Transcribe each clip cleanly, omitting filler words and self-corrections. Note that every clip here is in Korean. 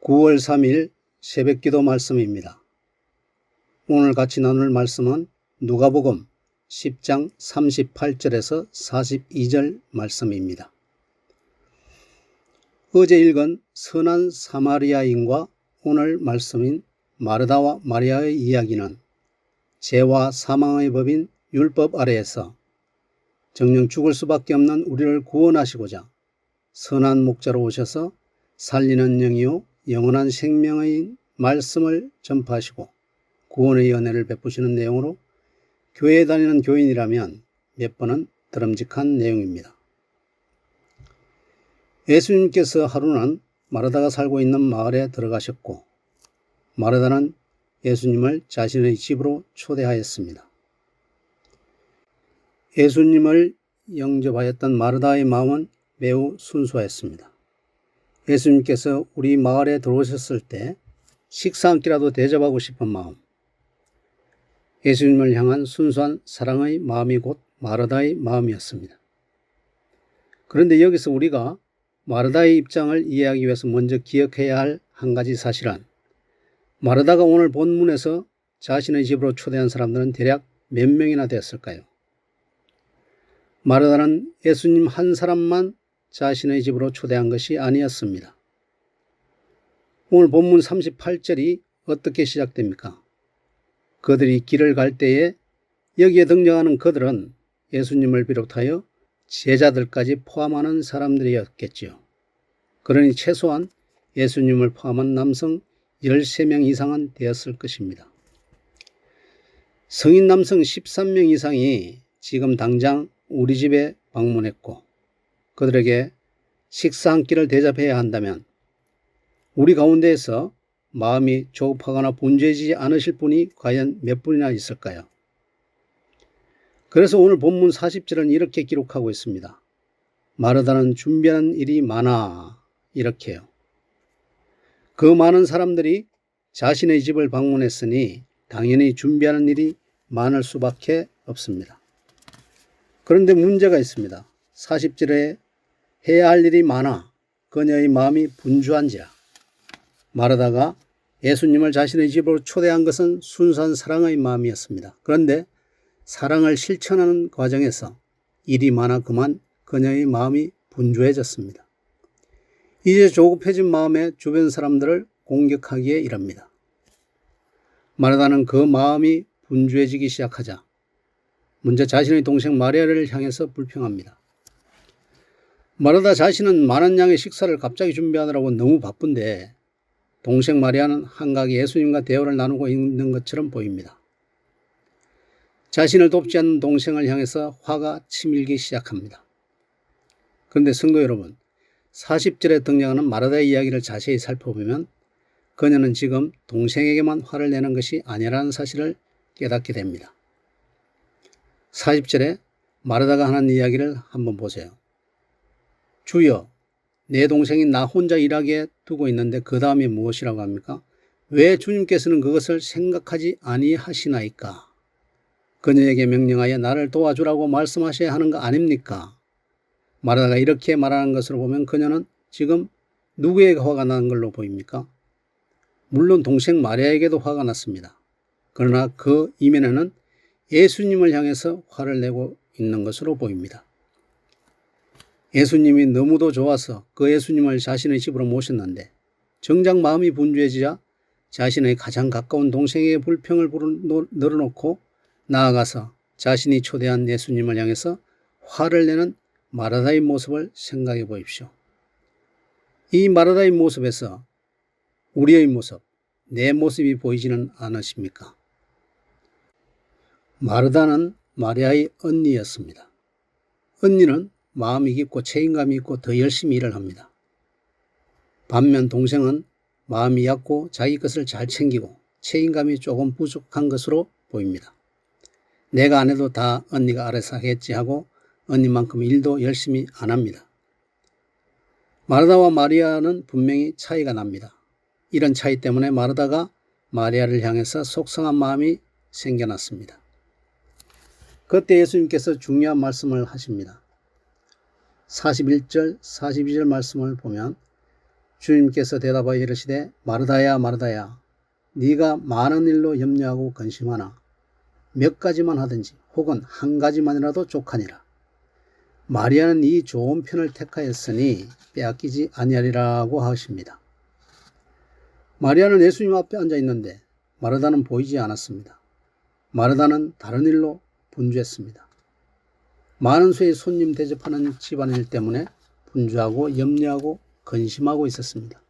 9월 3일 새벽기도 말씀입니다. 오늘 같이 나눌 말씀은 누가복음 10장 38절에서 42절 말씀입니다. 어제 읽은 선한 사마리아인과 오늘 말씀인 마르다와 마리아의 이야기는 죄와 사망의 법인 율법 아래에서 정녕 죽을 수밖에 없는 우리를 구원하시고자 선한 목자로 오셔서 살리는 영이요 영원한 생명의 말씀을 전파하시고 구원의 은혜를 베푸시는 내용으로 교회에 다니는 교인이라면 몇 번은 드럼직한 내용입니다. 예수님께서 하루는 마르다가 살고 있는 마을에 들어가셨고 마르다는 예수님을 자신의 집으로 초대하였습니다. 예수님을 영접하였던 마르다의 마음은 매우 순수하였습니다. 예수님께서 우리 마을에 들어오셨을 때 식사 한 끼라도 대접하고 싶은 마음, 예수님을 향한 순수한 사랑의 마음이 곧 마르다의 마음이었습니다. 그런데 여기서 우리가 마르다의 입장을 이해하기 위해서 먼저 기억해야 할 한 가지 사실은 마르다가 오늘 본문에서 자신의 집으로 초대한 사람들은 대략 몇 명이나 되었을까요? 마르다는 예수님 한 사람만 자신의 집으로 초대한 것이 아니었습니다. 오늘 본문 38절이 어떻게 시작됩니까? 그들이 길을 갈 때에 여기에 등장하는 그들은 예수님을 비롯하여 제자들까지 포함하는 사람들이었겠지요. 그러니 최소한 예수님을 포함한 남성 13명 이상은 되었을 것입니다. 성인 남성 13명 이상이 지금 당장 우리 집에 방문했고 그들에게 식사 한 끼를 대접해야 한다면 우리 가운데에서 마음이 조급하거나 분주해지지 않으실 분이 과연 몇 분이나 있을까요? 그래서 오늘 본문 40절은 이렇게 기록하고 있습니다. 마르다는 준비하는 일이 많아 이렇게요. 그 많은 사람들이 자신의 집을 방문했으니 당연히 준비하는 일이 많을 수밖에 없습니다. 그런데 문제가 있습니다. 40절에 해야 할 일이 많아 그녀의 마음이 분주한지라. 마르다가 예수님을 자신의 집으로 초대한 것은 순수한 사랑의 마음이었습니다. 그런데 사랑을 실천하는 과정에서 일이 많아 그만 그녀의 마음이 분주해졌습니다. 이제 조급해진 마음에 주변 사람들을 공격하기에 이릅니다. 마르다는 그 마음이 분주해지기 시작하자 먼저 자신의 동생 마리아를 향해서 불평합니다. 마르다 자신은 많은 양의 식사를 갑자기 준비하느라고 너무 바쁜데 동생 마리아는 한가하게 예수님과 대화를 나누고 있는 것처럼 보입니다. 자신을 돕지 않는 동생을 향해서 화가 치밀기 시작합니다. 그런데 성도 여러분, 40절에 등장하는 마르다의 이야기를 자세히 살펴보면 그녀는 지금 동생에게만 화를 내는 것이 아니라는 사실을 깨닫게 됩니다. 40절에 마르다가 하는 이야기를 한번 보세요. 주여, 내 동생이 나 혼자 일하게 두고 있는데 그 다음에 무엇이라고 합니까? 왜 주님께서는 그것을 생각하지 아니하시나이까? 그녀에게 명령하여 나를 도와주라고 말씀하셔야 하는 거 아닙니까? 마르다가 이렇게 말하는 것으로 보면 그녀는 지금 누구에게 화가 나는 걸로 보입니까? 물론 동생 마리아에게도 화가 났습니다. 그러나 그 이면에는 예수님을 향해서 화를 내고 있는 것으로 보입니다. 예수님이 너무도 좋아서 그 예수님을 자신의 집으로 모셨는데 정작 마음이 분주해지자 자신의 가장 가까운 동생에게 불평을 늘어놓고 나아가서 자신이 초대한 예수님을 향해서 화를 내는 마르다의 모습을 생각해 보십시오. 이 마르다의 모습에서 우리의 모습, 내 모습이 보이지는 않으십니까? 마르다는 마리아의 언니였습니다. 언니는 마음이 깊고 책임감이 있고 더 열심히 일을 합니다. 반면 동생은 마음이 얕고 자기 것을 잘 챙기고 책임감이 조금 부족한 것으로 보입니다. 내가 안 해도 다 언니가 알아서 하겠지 하고 언니만큼 일도 열심히 안 합니다. 마르다와 마리아는 분명히 차이가 납니다. 이런 차이 때문에 마르다가 마리아를 향해서 속상한 마음이 생겨났습니다. 그때 예수님께서 중요한 말씀을 하십니다. 41절, 42절 말씀을 보면 주님께서 대답하여 이르시되 마르다야 마르다야 네가 많은 일로 염려하고 근심하나 몇 가지만 하든지 혹은 한 가지만이라도 족하니라. 마리아는 이 좋은 편을 택하였으니 빼앗기지 아니하리라고 하십니다. 마리아는 예수님 앞에 앉아 있는데 마르다는 보이지 않았습니다. 마르다는 다른 일로 분주했습니다. 많은 수의 손님 대접하는 집안일 때문에 분주하고 염려하고 근심하고 있었습니다.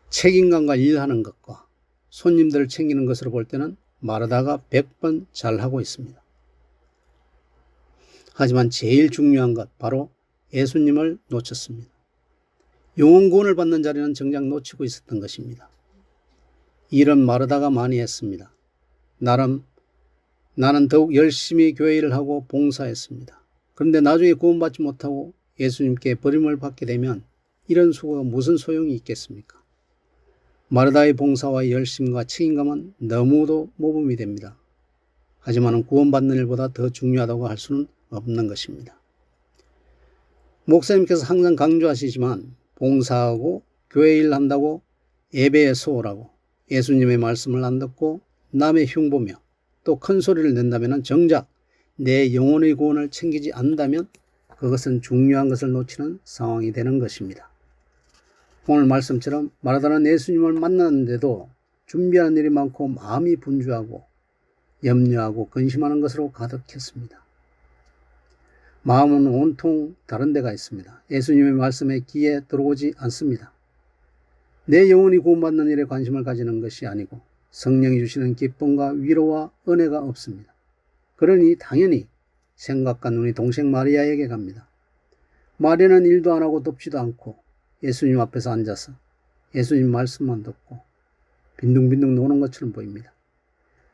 책임감과 일하는 것과 손님들을 챙기는 것으로 볼 때는 마르다가 100번 잘하고 있습니다. 하지만 제일 중요한 것 바로 예수님을 놓쳤습니다. 영혼 구원을 받는 자리는 정작 놓치고 있었던 것입니다. 일은 마르다가 많이 했습니다. 나는 더욱 열심히 교회 일을 하고 봉사했습니다. 그런데 나중에 구원받지 못하고 예수님께 버림을 받게 되면 이런 수고가 무슨 소용이 있겠습니까? 마르다의 봉사와 열심과 책임감은 너무도 모범이 됩니다. 하지만 구원받는 일보다 더 중요하다고 할 수는 없는 것입니다. 목사님께서 항상 강조하시지만 봉사하고 교회 일 한다고 예배에 소홀하고 예수님의 말씀을 안 듣고 남의 흉보며 또 큰 소리를 낸다면 정작 내 영혼의 구원을 챙기지 않는다면 그것은 중요한 것을 놓치는 상황이 되는 것입니다. 오늘 말씀처럼 마르다는 예수님을 만났는데도 준비하는 일이 많고 마음이 분주하고 염려하고 근심하는 것으로 가득했습니다. 마음은 온통 다른 데가 있습니다. 예수님의 말씀에 귀에 들어오지 않습니다. 내 영혼이 구원받는 일에 관심을 가지는 것이 아니고 성령이 주시는 기쁨과 위로와 은혜가 없습니다. 그러니 당연히 생각과 눈이 동생 마리아에게 갑니다. 마리아는 일도 안 하고 덥지도 않고 예수님 앞에서 앉아서 예수님 말씀만 듣고 빈둥빈둥 노는 것처럼 보입니다.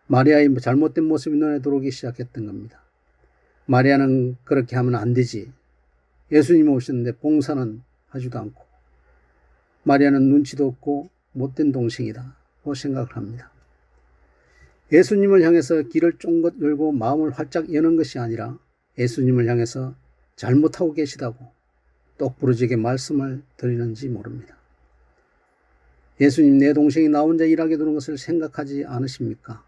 마리아의 잘못된 모습이 눈에 들어오기 시작했던 겁니다. 마리아는 그렇게 하면 안 되지. 예수님이 오셨는데 봉사는 하지도 않고 마리아는 눈치도 없고 못된 동생이라고 생각을 합니다. 예수님을 향해서 길을 쫑긋 열고 마음을 활짝 여는 것이 아니라 예수님을 향해서 잘못하고 계시다고 똑부러지게 말씀을 드리는지 모릅니다. 예수님, 내 동생이 나 혼자 일하게 두는 것을 생각하지 않으십니까?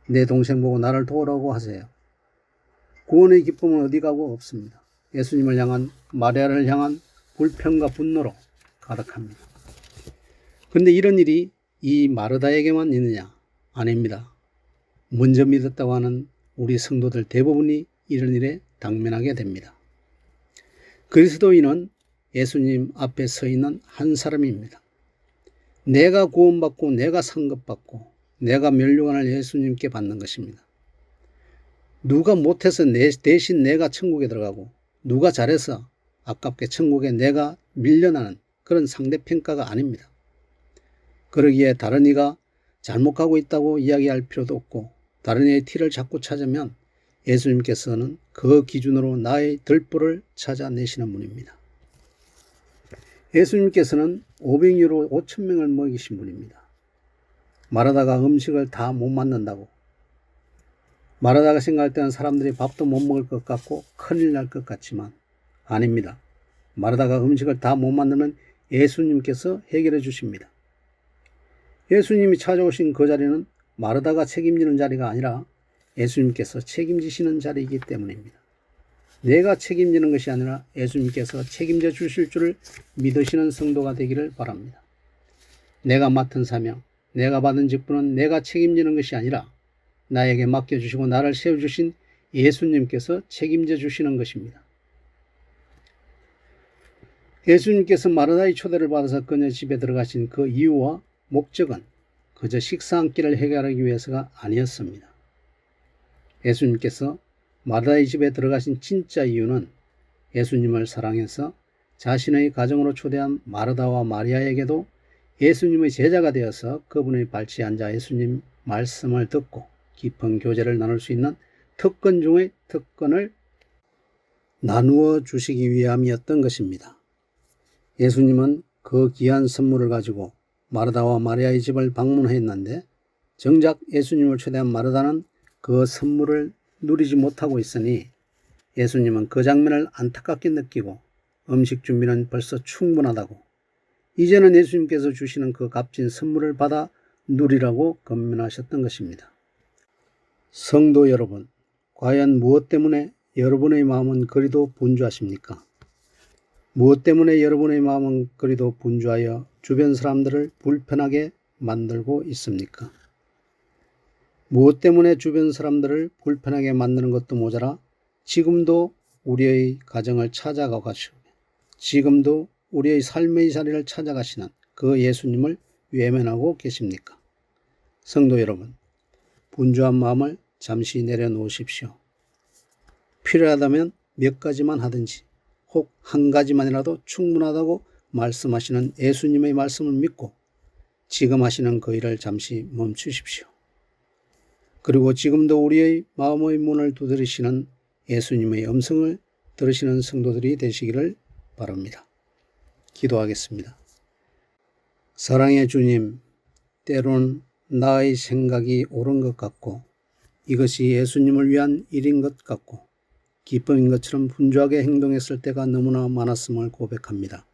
내 동생 보고 나를 도우라고 하세요. 구원의 기쁨은 어디 가고 없습니다. 예수님을 향한, 마리아를 향한 불평과 분노로 가득합니다. 그런데 이런 일이 이 마르다에게만 있느냐? 아닙니다. 먼저 믿었다고 하는 우리 성도들 대부분이 이런 일에 당면하게 됩니다. 그리스도인은 예수님 앞에 서 있는 한 사람입니다. 내가 구원받고 내가 상급받고 내가 면류관을 예수님께 받는 것입니다. 누가 못해서 대신 내가 천국에 들어가고 누가 잘해서 아깝게 천국에 내가 밀려나는 그런 상대평가가 아닙니다. 그러기에 다른 이가 잘못 가고 있다고 이야기할 필요도 없고 다른 이의 티를 자꾸 찾으면 예수님께서는 그 기준으로 나의 들보를 찾아내시는 분입니다. 예수님께서는 500유로 5,000명을 먹이신 분입니다. 마르다가 음식을 다 못 만든다고 마르다가 생각할 때는 사람들이 밥도 못 먹을 것 같고 큰일 날 것 같지만 아닙니다. 마르다가 음식을 다 못 만들면 예수님께서 해결해 주십니다. 예수님이 찾아오신 그 자리는 마르다가 책임지는 자리가 아니라 예수님께서 책임지시는 자리이기 때문입니다. 내가 책임지는 것이 아니라 예수님께서 책임져 주실 줄을 믿으시는 성도가 되기를 바랍니다. 내가 맡은 사명, 내가 받은 직분은 내가 책임지는 것이 아니라 나에게 맡겨주시고 나를 세워주신 예수님께서 책임져 주시는 것입니다. 예수님께서 마르다의 초대를 받아서 그녀 집에 들어가신 그 이유와 목적은 그저 식사 한 끼를 해결하기 위해서가 아니었습니다. 예수님께서 마르다의 집에 들어가신 진짜 이유는 예수님을 사랑해서 자신의 가정으로 초대한 마르다와 마리아에게도 예수님의 제자가 되어서 그분의 발치에 앉아 예수님 말씀을 듣고 깊은 교제를 나눌 수 있는 특권 중의 특권을 나누어 주시기 위함이었던 것입니다. 예수님은 그 귀한 선물을 가지고 마르다와 마리아의 집을 방문했는데 정작 예수님을 초대한 마르다는 그 선물을 누리지 못하고 있으니 예수님은 그 장면을 안타깝게 느끼고 음식 준비는 벌써 충분하다고, 이제는 예수님께서 주시는 그 값진 선물을 받아 누리라고 권면하셨던 것입니다. 성도 여러분, 과연 무엇 때문에 여러분의 마음은 그리도 분주하십니까? 무엇 때문에 여러분의 마음은 그리도 분주하여 주변 사람들을 불편하게 만들고 있습니까? 무엇 때문에 주변 사람들을 불편하게 만드는 것도 모자라 지금도 우리의 가정을 찾아가시고 지금도 우리의 삶의 자리를 찾아가시는 그 예수님을 외면하고 계십니까? 성도 여러분, 분주한 마음을 잠시 내려놓으십시오. 필요하다면 몇 가지만 하든지 혹 한 가지만이라도 충분하다고 말씀하시는 예수님의 말씀을 믿고 지금 하시는 그 일을 잠시 멈추십시오. 그리고 지금도 우리의 마음의 문을 두드리시는 예수님의 음성을 들으시는 성도들이 되시기를 바랍니다. 기도하겠습니다. 사랑의 주님, 때론 나의 생각이 옳은 것 같고 이것이 예수님을 위한 일인 것 같고 기쁨인 것처럼 분주하게 행동했을 때가 너무나 많았음을 고백합니다.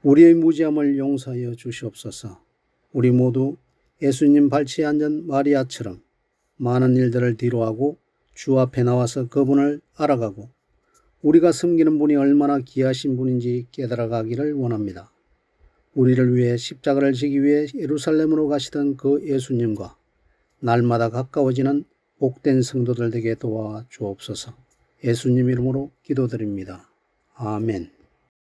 우리의 무지함을 용서하여 주시옵소서. 우리 모두 예수님 발치에 앉은 마리아처럼 많은 일들을 뒤로하고 주 앞에 나와서 그분을 알아가고 우리가 섬기는 분이 얼마나 귀하신 분인지 깨달아가기를 원합니다. 우리를 위해 십자가를 지기 위해 예루살렘으로 가시던 그 예수님과 날마다 가까워지는 복된 성도들 되게 도와 주옵소서. 예수님 이름으로 기도드립니다. 아멘.